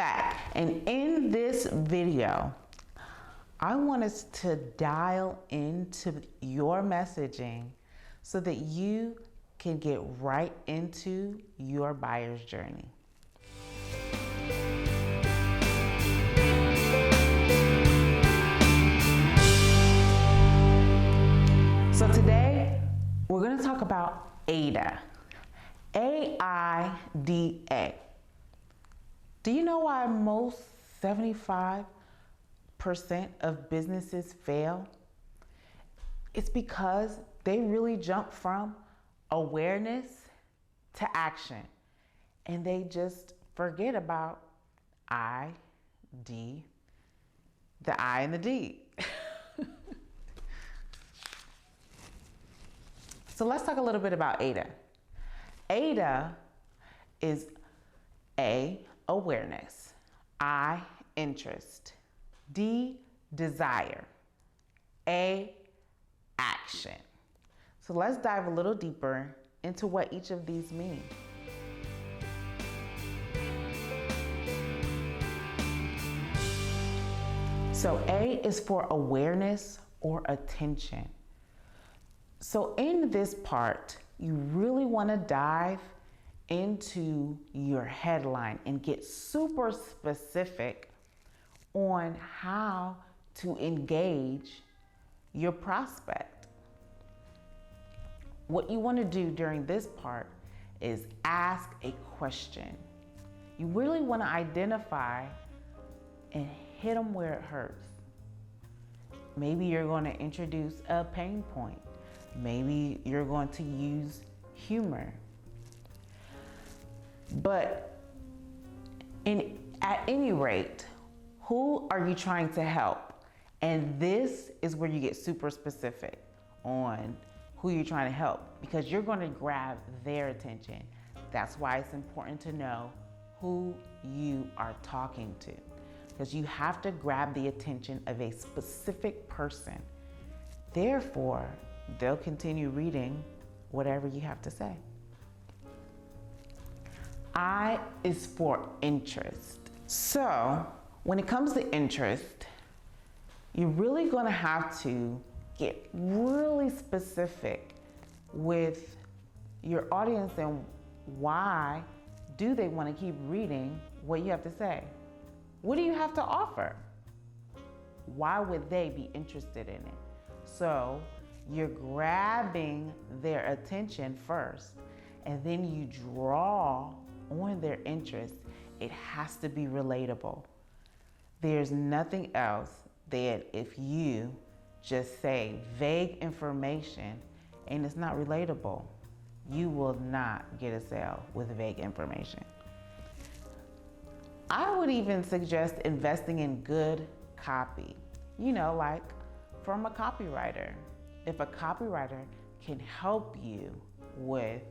back, and in this video, I want us to dial into your messaging so that you can get right into your buyer's journey. So today, we're going to talk about AIDA. AIDA. Do you know why most 75% of businesses fail? It's because they really jump from awareness to action, and they just forget about the I and the D. So let's talk a little bit about AIDA. AIDA is A, awareness, I, interest, D, desire, A, action. So let's dive a little deeper into what each of these mean. So A is for awareness or attention. So in this part, you really want to dive into your headline and get super specific on how to engage your prospect. What you want to do during this part is ask a question. You really want to identify and hit them where it hurts. Maybe you're going to introduce a pain point. Maybe you're going to use humor. But at any rate, who are you trying to help? And this is where you get super specific on who you're trying to help, because you're going to grab their attention. That's why it's important to know who you are talking to, because you have to grab the attention of a specific person. Therefore, they'll continue reading whatever you have to say. I is for interest. So when it comes to interest, you're really going to have to get really specific with your audience and why do they want to keep reading what you have to say? What do you have to offer? Why would they be interested in it? So you're grabbing their attention first, and then you draw on their interest. It has to be relatable. There's nothing else that if you just say vague information and it's not relatable, you will not get a sale with vague information. I would even suggest investing in good copy, like from a copywriter. If a copywriter can help you with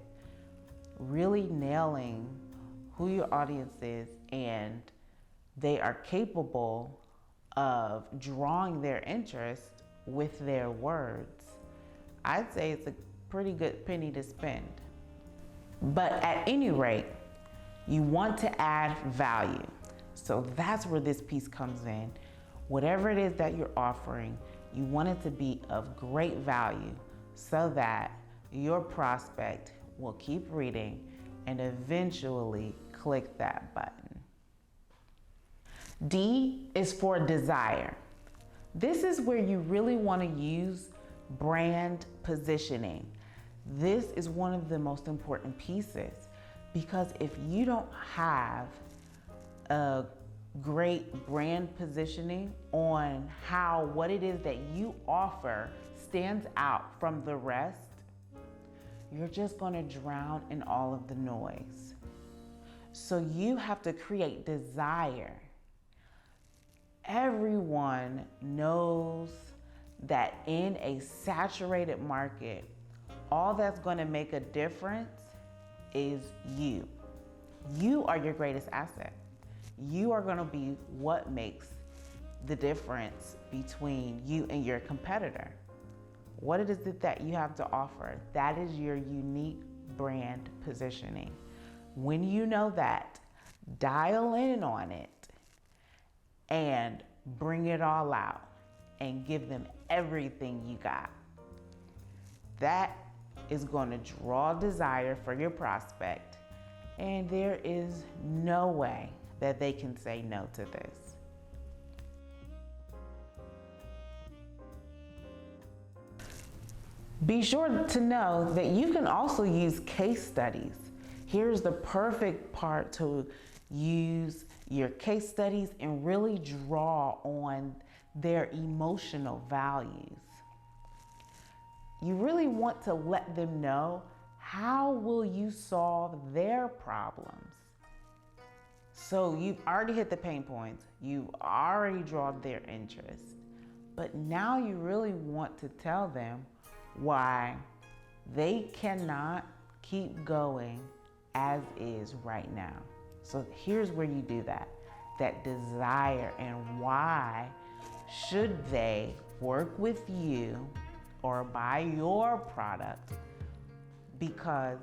really nailing who your audience is and they are capable of drawing their interest with their words, I'd say it's a pretty good penny to spend. But at any rate, you want to add value. So that's where this piece comes in. Whatever it is that you're offering, you want it to be of great value so that your prospect will keep reading and eventually click that button. D is for desire. This is where you really want to use brand positioning. This is one of the most important pieces, because if you don't have a great brand positioning on how what it is that you offer stands out from the rest, you're just going to drown in all of the noise. So you have to create desire. Everyone knows that in a saturated market, all that's going to make a difference is you. You are your greatest asset. You are going to be what makes the difference between you and your competitor. What is it that you have to offer? That is your unique brand positioning. When you know that, dial in on it and bring it all out and give them everything you got. That is going to draw desire for your prospect, and there is no way that they can say no to this. Be sure to know that you can also use case studies. Here's the perfect part to use your case studies and really draw on their emotional values. You really want to let them know how will you solve their problems. So you've already hit the pain points, you've already drawn their interest, but now you really want to tell them why they cannot keep going as is right now. So here's where you do that desire, and why should they work with you or buy your product, because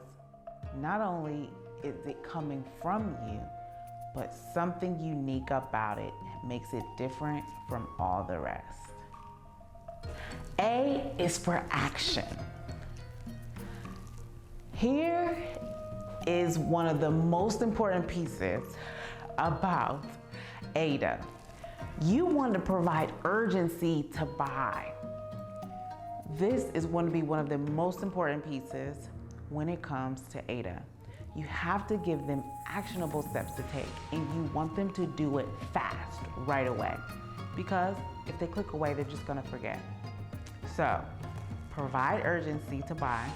not only is it coming from you, but something unique about it makes it different from all the rest. A is for action. Here is one of the most important pieces about AIDA. You want to provide urgency to buy. This is going to be one of the most important pieces when it comes to AIDA. You have to give them actionable steps to take, and you want them to do it fast, right away. Because if they click away, they're just gonna forget. So, provide urgency to buy,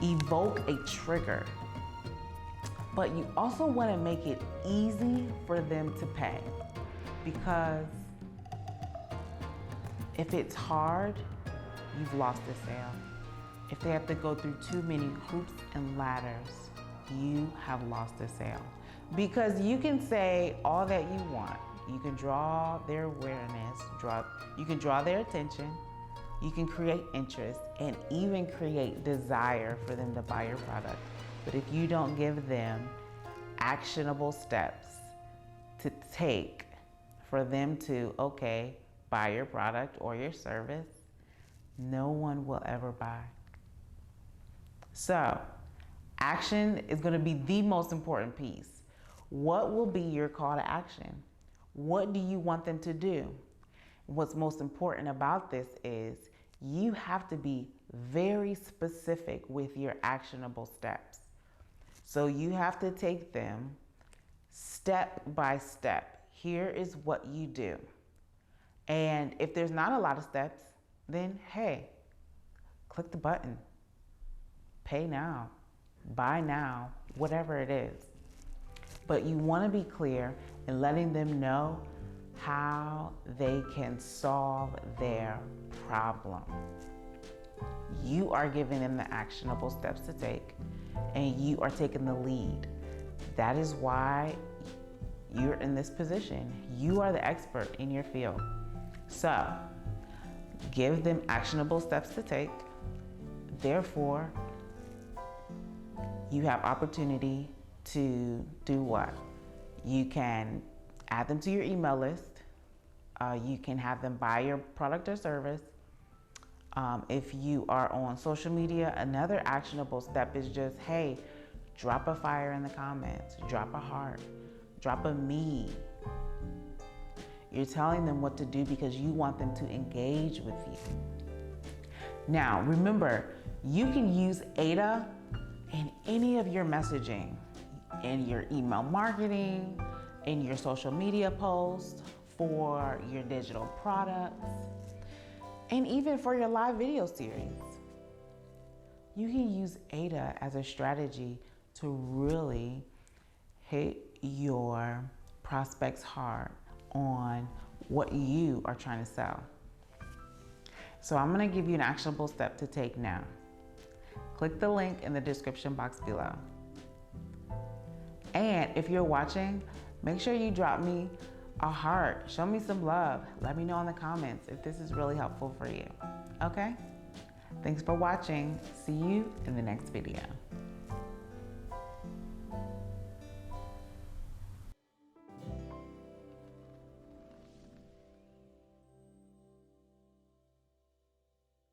evoke a trigger, but you also wanna make it easy for them to pay. Because if it's hard, you've lost the sale. If they have to go through too many hoops and ladders, you have lost the sale. Because you can say all that you want. You can draw their awareness, you can draw their attention, you can create interest, and even create desire for them to buy your product. But if you don't give them actionable steps to take for them to, okay, buy your product or your service, no one will ever buy. So, action is going to be the most important piece. What will be your call to action? What do you want them to do? What's most important about this is you have to be very specific with your actionable steps. So you have to take them step by step. Here is what you do. And if there's not a lot of steps, then hey, click the button. Pay now, buy now, whatever it is. But you want to be clear in letting them know how they can solve their problem. You are giving them the actionable steps to take, and you are taking the lead. That is why you're in this position. You are the expert in your field. So, give them actionable steps to take. Therefore, you have opportunity to do what? You can add them to your email list. You can have them buy your product or service. If you are on social media, another actionable step is just, hey, drop a fire in the comments, drop a heart, drop a me. You're telling them what to do because you want them to engage with you. Now, remember, you can use AIDA in any of your messaging, in your email marketing, in your social media posts, for your digital products, and even for your live video series. You can use AIDA as a strategy to really hit your prospects hard on what you are trying to sell. So I'm gonna give you an actionable step to take now. Click the link in the description box below. And if you're watching, make sure you drop me a heart. Show me some love. Let me know in the comments if this is really helpful for you. Okay? Thanks for watching. See you in the next video.